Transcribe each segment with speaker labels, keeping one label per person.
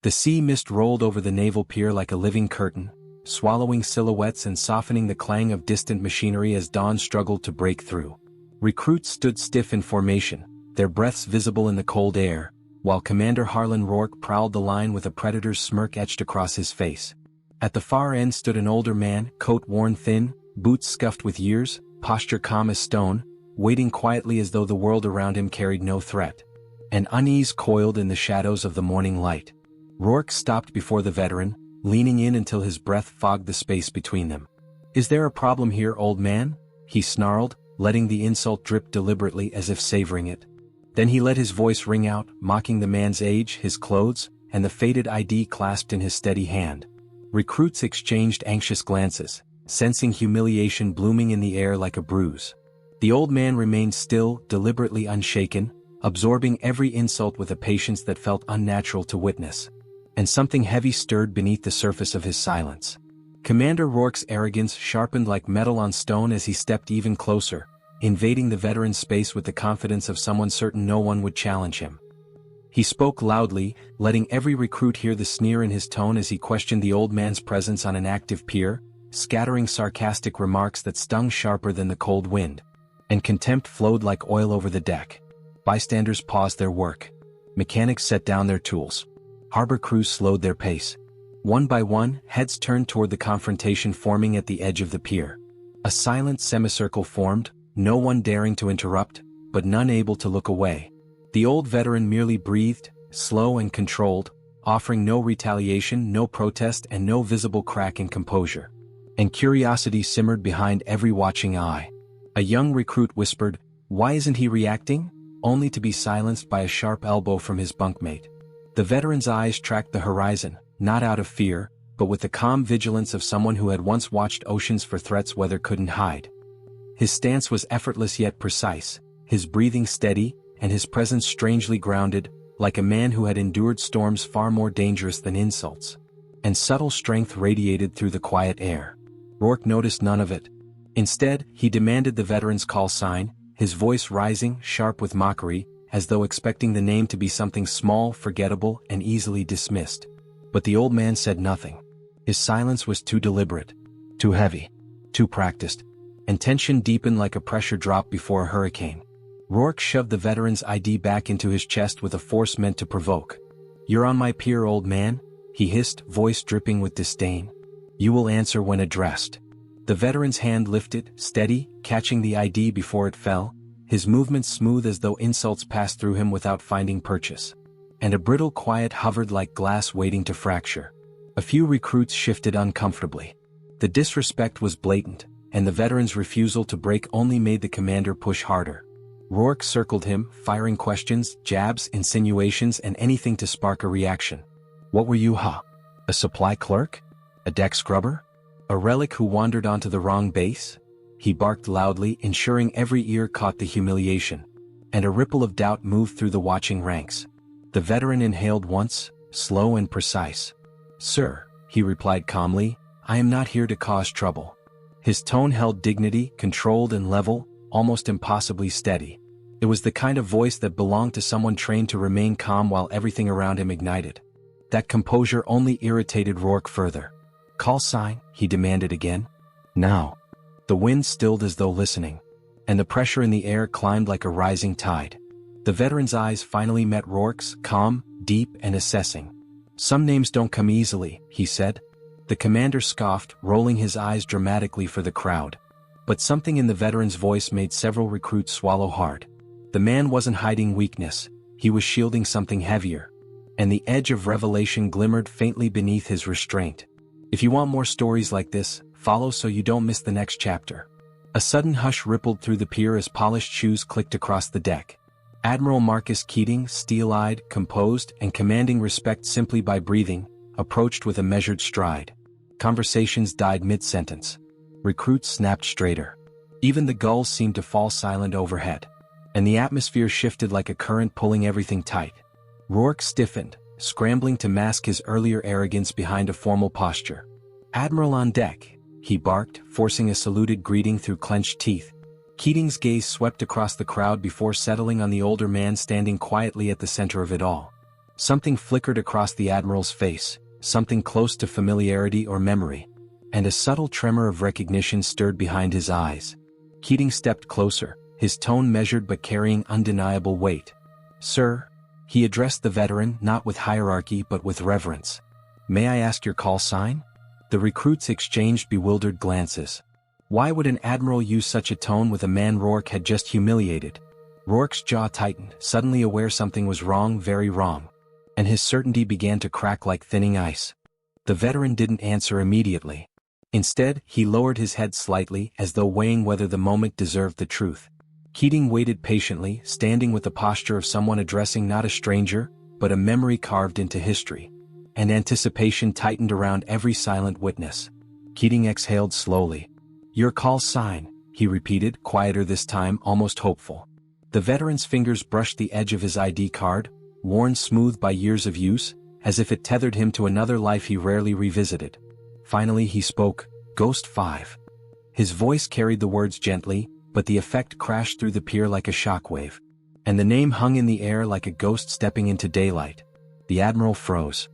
Speaker 1: The sea mist rolled over the naval pier like a living curtain, swallowing silhouettes and softening the clang of distant machinery as dawn struggled to break through. Recruits stood stiff in formation, their breaths visible in the cold air, while Commander Harlan Rourke prowled the line with a predator's smirk etched across his face. At the far end stood an older man, coat worn thin, boots scuffed with years, posture calm as stone, waiting quietly as though the world around him carried no threat. An unease coiled in the shadows of the morning light. Rourke stopped before the veteran, leaning in until his breath fogged the space between them. "Is there a problem here, old man?" he snarled, letting the insult drip deliberately as if savoring it. Then he let his voice ring out, mocking the man's age, his clothes, and the faded ID clasped in his steady hand. Recruits exchanged anxious glances, sensing humiliation blooming in the air like a bruise. The old man remained still, deliberately unshaken, absorbing every insult with a patience that felt unnatural to witness. And something heavy stirred beneath the surface of his silence. Commander Rourke's arrogance sharpened like metal on stone as he stepped even closer, invading the veteran's space with the confidence of someone certain no one would challenge him. He spoke loudly, letting every recruit hear the sneer in his tone as he questioned the old man's presence on an active pier, scattering sarcastic remarks that stung sharper than the cold wind. And contempt flowed like oil over the deck. Bystanders paused their work. Mechanics set down their tools. Harbor crews slowed their pace. One by one, heads turned toward the confrontation forming at the edge of the pier. A silent semicircle formed, no one daring to interrupt, but none able to look away. The old veteran merely breathed, slow and controlled, offering no retaliation, no protest, and no visible crack in composure. And curiosity simmered behind every watching eye. A young recruit whispered, "Why isn't he reacting?" only to be silenced by a sharp elbow from his bunkmate. The veteran's eyes tracked the horizon, not out of fear, but with the calm vigilance of someone who had once watched oceans for threats weather couldn't hide. His stance was effortless yet precise, his breathing steady, and his presence strangely grounded, like a man who had endured storms far more dangerous than insults. And subtle strength radiated through the quiet air. Rourke noticed none of it. Instead, he demanded the veteran's call sign, his voice rising, sharp with mockery, as though expecting the name to be something small, forgettable, and easily dismissed. But the old man said nothing. His silence was too deliberate, too heavy, too practiced, and tension deepened like a pressure drop before a hurricane. Rourke shoved the veteran's ID back into his chest with a force meant to provoke. "You're on my pier, old man," he hissed, voice dripping with disdain. "You will answer when addressed." The veteran's hand lifted, steady, catching the ID before it fell, his movements smooth as though insults passed through him without finding purchase. And a brittle quiet hovered like glass waiting to fracture. A few recruits shifted uncomfortably. The disrespect was blatant, and the veteran's refusal to break only made the commander push harder. Rourke circled him, firing questions, jabs, insinuations, and anything to spark a reaction. "What were you, huh? A supply clerk? A deck scrubber? A relic who wandered onto the wrong base?" He barked loudly, ensuring every ear caught the humiliation. And a ripple of doubt moved through the watching ranks. The veteran inhaled once, slow and precise. "Sir," he replied calmly, "I am not here to cause trouble." His tone held dignity, controlled and level, almost impossibly steady. It was the kind of voice that belonged to someone trained to remain calm while everything around him ignited. That composure only irritated Rourke further. "Call sign," he demanded again. "Now." The wind stilled as though listening, and the pressure in the air climbed like a rising tide. The veteran's eyes finally met Rourke's, calm, deep, and assessing. "Some names don't come easily," he said. The commander scoffed, rolling his eyes dramatically for the crowd. But something in the veteran's voice made several recruits swallow hard. The man wasn't hiding weakness, he was shielding something heavier. And the edge of revelation glimmered faintly beneath his restraint. "If you want more stories like this, follow so you don't miss the next chapter." A sudden hush rippled through the pier as polished shoes clicked across the deck. Admiral Marcus Keating, steel-eyed, composed, and commanding respect simply by breathing, approached with a measured stride. Conversations died mid-sentence. Recruits snapped straighter. Even the gulls seemed to fall silent overhead. And the atmosphere shifted like a current pulling everything tight. Rourke stiffened, scrambling to mask his earlier arrogance behind a formal posture. "Admiral on deck," he barked, forcing a saluted greeting through clenched teeth. Keating's gaze swept across the crowd before settling on the older man standing quietly at the center of it all. Something flickered across the Admiral's face, something close to familiarity or memory. And a subtle tremor of recognition stirred behind his eyes. Keating stepped closer, his tone measured but carrying undeniable weight. "Sir," he addressed the veteran not with hierarchy but with reverence. "May I ask your call sign?" The recruits exchanged bewildered glances. Why would an admiral use such a tone with a man Rourke had just humiliated? Rourke's jaw tightened, suddenly aware something was wrong, very wrong. And his certainty began to crack like thinning ice. The veteran didn't answer immediately. Instead, he lowered his head slightly, as though weighing whether the moment deserved the truth. Keating waited patiently, standing with the posture of someone addressing not a stranger, but a memory carved into history. And anticipation tightened around every silent witness. Keating exhaled slowly. "Your call sign," he repeated, quieter this time, almost hopeful. The veteran's fingers brushed the edge of his ID card, worn smooth by years of use, as if it tethered him to another life he rarely revisited. Finally he spoke, "Ghost 5. His voice carried the words gently, but the effect crashed through the pier like a shockwave. And the name hung in the air like a ghost stepping into daylight. The Admiral froze.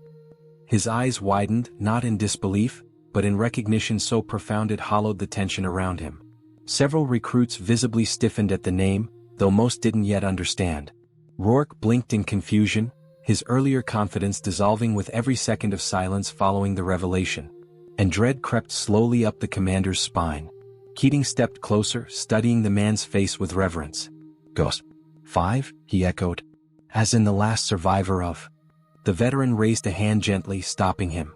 Speaker 1: His eyes widened, not in disbelief, but in recognition so profound it hollowed the tension around him. Several recruits visibly stiffened at the name, though most didn't yet understand. Rourke blinked in confusion, his earlier confidence dissolving with every second of silence following the revelation. And dread crept slowly up the commander's spine. Keating stepped closer, studying the man's face with reverence. "Ghost 5, he echoed. "As in the last survivor of..." The veteran raised a hand gently, stopping him.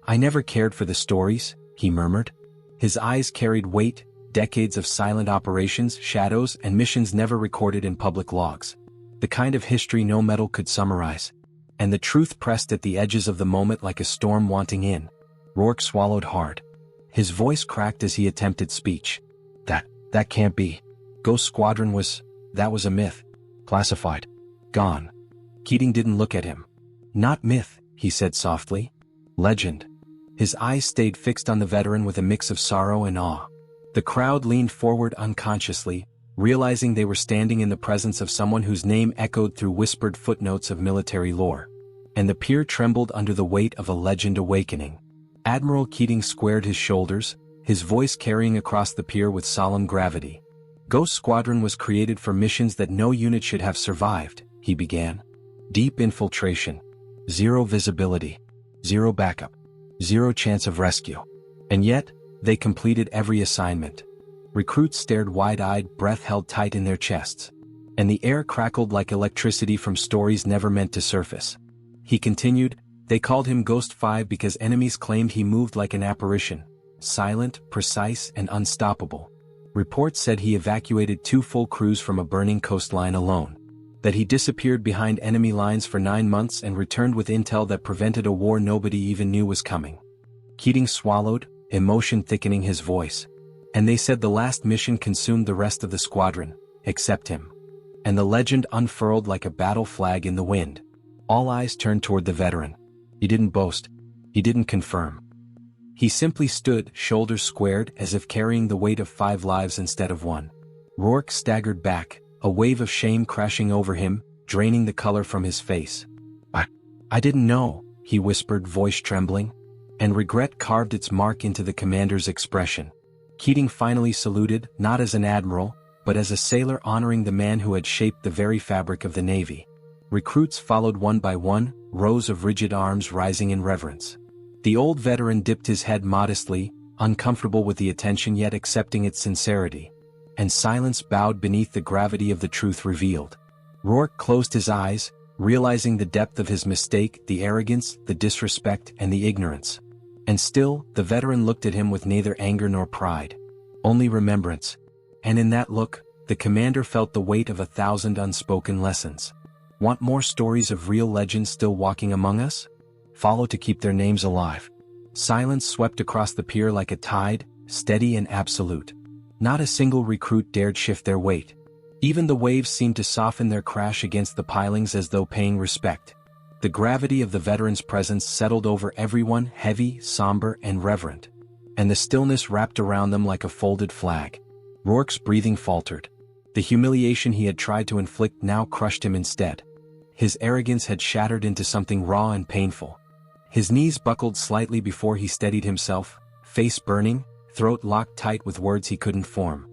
Speaker 1: "I never cared for the stories," he murmured. His eyes carried weight, decades of silent operations, shadows, and missions never recorded in public logs. The kind of history no metal could summarize. And the truth pressed at the edges of the moment like a storm wanting in. Rourke swallowed hard. His voice cracked as he attempted speech. That can't be. Ghost Squadron that was a myth. Classified. Gone." Keating didn't look at him. "Not myth," he said softly. "Legend." His eyes stayed fixed on the veteran with a mix of sorrow and awe. The crowd leaned forward unconsciously, realizing they were standing in the presence of someone whose name echoed through whispered footnotes of military lore. And the pier trembled under the weight of a legend awakening. Admiral Keating squared his shoulders, his voice carrying across the pier with solemn gravity. "Ghost Squadron was created for missions that no unit should have survived," he began. "Deep infiltration. Zero visibility. Zero backup. Zero chance of rescue. And yet, they completed every assignment." Recruits stared wide-eyed, breath held tight in their chests. And the air crackled like electricity from stories never meant to surface. He continued, "They called him Ghost 5 because enemies claimed he moved like an apparition. Silent, precise, and unstoppable. Reports said he evacuated 2 full crews from a burning coastline alone. That he disappeared behind enemy lines for 9 months and returned with intel that prevented a war nobody even knew was coming." Keating swallowed, emotion thickening his voice. "And they said the last mission consumed the rest of the squadron, except him." And the legend unfurled like a battle flag in the wind. All eyes turned toward the veteran. He didn't boast. He didn't confirm. He simply stood, shoulders squared, as if carrying the weight of 5 lives instead of 1. Rourke staggered back, a wave of shame crashing over him, draining the color from his face. I didn't know," he whispered, voice trembling. And regret carved its mark into the commander's expression. Keating finally saluted, not as an admiral, but as a sailor honoring the man who had shaped the very fabric of the Navy. Recruits followed one by one, rows of rigid arms rising in reverence. The old veteran dipped his head modestly, uncomfortable with the attention yet accepting its sincerity. And silence bowed beneath the gravity of the truth revealed. Rourke closed his eyes, realizing the depth of his mistake, the arrogance, the disrespect, and the ignorance. And still, the veteran looked at him with neither anger nor pride. Only remembrance. And in that look, the commander felt the weight of 1,000 unspoken lessons. Want more stories of real legends still walking among us? Follow to keep their names alive. Silence swept across the pier like a tide, steady and absolute. Not a single recruit dared shift their weight. Even the waves seemed to soften their crash against the pilings as though paying respect. The gravity of the veteran's presence settled over everyone, heavy, somber, and reverent. And the stillness wrapped around them like a folded flag. Rourke's breathing faltered. The humiliation he had tried to inflict now crushed him instead. His arrogance had shattered into something raw and painful. His knees buckled slightly before he steadied himself, face burning, throat locked tight with words he couldn't form.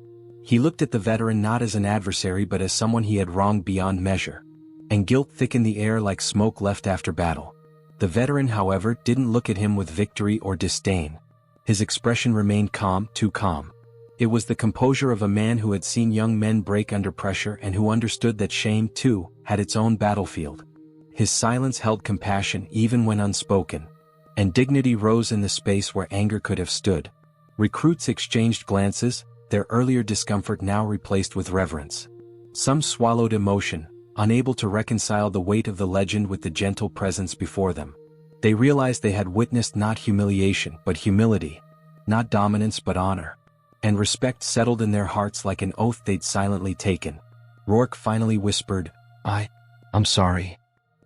Speaker 1: He looked at the veteran not as an adversary but as someone he had wronged beyond measure. And guilt thickened the air like smoke left after battle. The veteran, however, didn't look at him with victory or disdain. His expression remained calm, too calm. It was the composure of a man who had seen young men break under pressure and who understood that shame, too, had its own battlefield. His silence held compassion even when unspoken. And dignity rose in the space where anger could have stood. Recruits exchanged glances, their earlier discomfort now replaced with reverence. Some swallowed emotion, unable to reconcile the weight of the legend with the gentle presence before them. They realized they had witnessed not humiliation but humility, not dominance but honor. And respect settled in their hearts like an oath they'd silently taken. Rourke finally whispered, I'm sorry.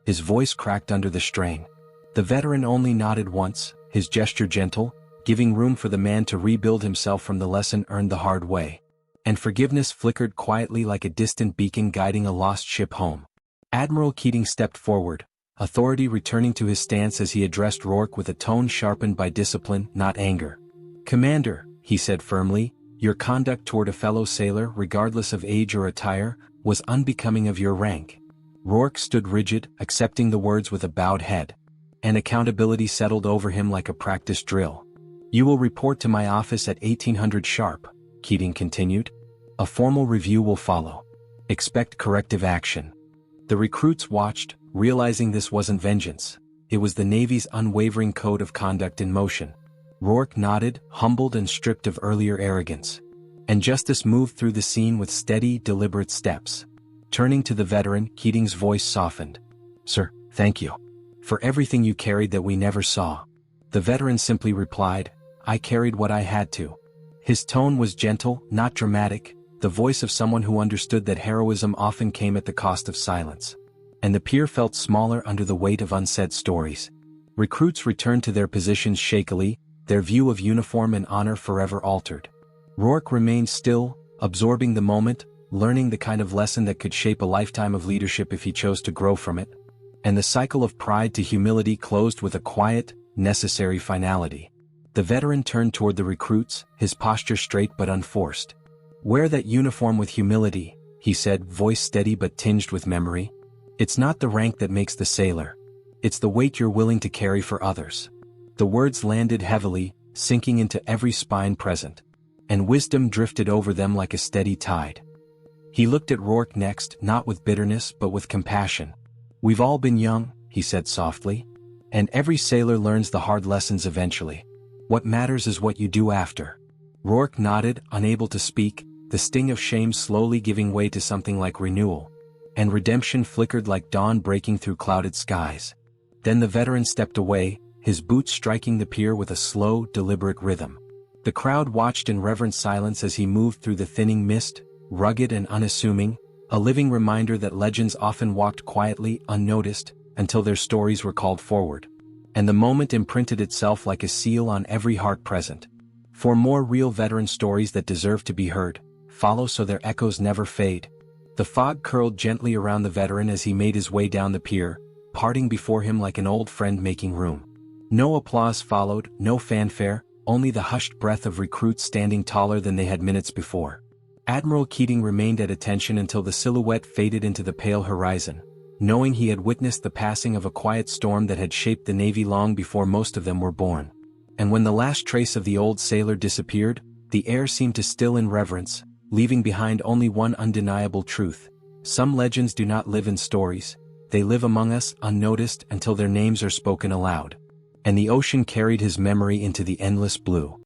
Speaker 1: His voice cracked under the strain. The veteran only nodded once, his gesture gentle, giving room for the man to rebuild himself from the lesson earned the hard way. And forgiveness flickered quietly like a distant beacon guiding a lost ship home. Admiral Keating stepped forward, authority returning to his stance as he addressed Rourke with a tone sharpened by discipline, not anger. "Commander," he said firmly, "your conduct toward a fellow sailor, regardless of age or attire, was unbecoming of your rank." Rourke stood rigid, accepting the words with a bowed head. And accountability settled over him like a practice drill. "You will report to my office at 1800 sharp," Keating continued. "A formal review will follow. Expect corrective action." The recruits watched, realizing this wasn't vengeance. It was the Navy's unwavering code of conduct in motion. Rourke nodded, humbled and stripped of earlier arrogance. And justice moved through the scene with steady, deliberate steps. Turning to the veteran, Keating's voice softened. "Sir, thank you. For everything you carried that we never saw." The veteran simply replied, "I carried what I had to." His tone was gentle, not dramatic, the voice of someone who understood that heroism often came at the cost of silence. And the pier felt smaller under the weight of unsaid stories. Recruits returned to their positions shakily, their view of uniform and honor forever altered. Rourke remained still, absorbing the moment, learning the kind of lesson that could shape a lifetime of leadership if he chose to grow from it. And the cycle of pride to humility closed with a quiet, necessary finality. The veteran turned toward the recruits, his posture straight but unforced. "Wear that uniform with humility," he said, voice steady but tinged with memory. "It's not the rank that makes the sailor. It's the weight you're willing to carry for others." The words landed heavily, sinking into every spine present. And wisdom drifted over them like a steady tide. He looked at Rourke next, not with bitterness but with compassion. "We've all been young," he said softly. "And every sailor learns the hard lessons eventually. What matters is what you do after." Rourke nodded, unable to speak, the sting of shame slowly giving way to something like renewal. And redemption flickered like dawn breaking through clouded skies. Then the veteran stepped away, his boots striking the pier with a slow, deliberate rhythm. The crowd watched in reverent silence as he moved through the thinning mist, rugged and unassuming, a living reminder that legends often walked quietly, unnoticed, until their stories were called forward. And the moment imprinted itself like a seal on every heart present. For more real veteran stories that deserve to be heard, follow so their echoes never fade. The fog curled gently around the veteran as he made his way down the pier, parting before him like an old friend making room. No applause followed, no fanfare, only the hushed breath of recruits standing taller than they had minutes before. Admiral Keating remained at attention until the silhouette faded into the pale horizon, knowing he had witnessed the passing of a quiet storm that had shaped the Navy long before most of them were born. And when the last trace of the old sailor disappeared, the air seemed to still in reverence, leaving behind only one undeniable truth. Some legends do not live in stories, they live among us unnoticed until their names are spoken aloud. And the ocean carried his memory into the endless blue.